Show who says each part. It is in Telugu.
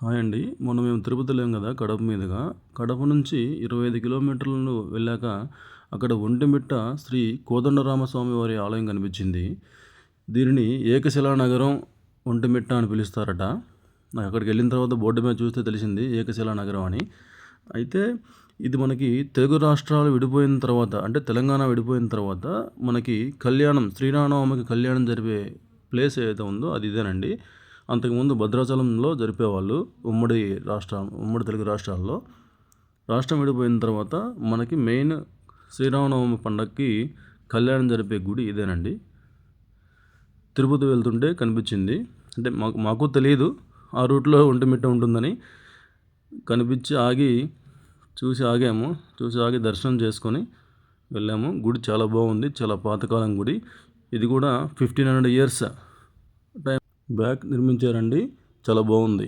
Speaker 1: హాయ్ అండి. మొన్న మేము తిరుపతి వెళ్ళాం కదా కడప మీదుగా. కడప నుంచి 25 కిలోమీటర్లను వెళ్ళాక అక్కడ ఒంటిమిట్ట శ్రీ కోదండరామస్వామి వారి ఆలయం కనిపించింది. దీనిని ఏకశిలా నగరం ఒంటిమిట్ట అని పిలుస్తారట. నాకు అక్కడికి వెళ్ళిన తర్వాత బోర్డు మీద చూస్తే తెలిసింది ఏకశిలా నగరం అని. అయితే ఇది మనకి తెలుగు రాష్ట్రాలు విడిపోయిన తర్వాత, అంటే తెలంగాణ విడిపోయిన తర్వాత మనకి కళ్యాణం, శ్రీరామనవమికి కళ్యాణం జరిపే ప్లేస్ ఏదైతే ఉందో అది ఇదేనండి. అంతకుముందు భద్రాచలంలో జరిపేవాళ్ళు. ఉమ్మడి తెలుగు రాష్ట్రాల్లో. రాష్ట్రం విడిపోయిన తర్వాత మనకి మెయిన్ శ్రీరామనవమి పండగకి కళ్యాణం జరిపే గుడి ఇదేనండి. తిరుపతి వెళ్తుంటే కనిపించింది. అంటే మాకు తెలియదు ఆ రూట్లో ఒంటిమిట్ట ఉంటుందని. కనిపించి ఆగాము. ఆగి దర్శనం చేసుకొని వెళ్ళాము. గుడి చాలా బాగుంది. చాలా పాతకాలం గుడి. ఇది కూడా 1500 years టైం బ్యాక్ నిర్మించారండి. చాలా బాగుంది.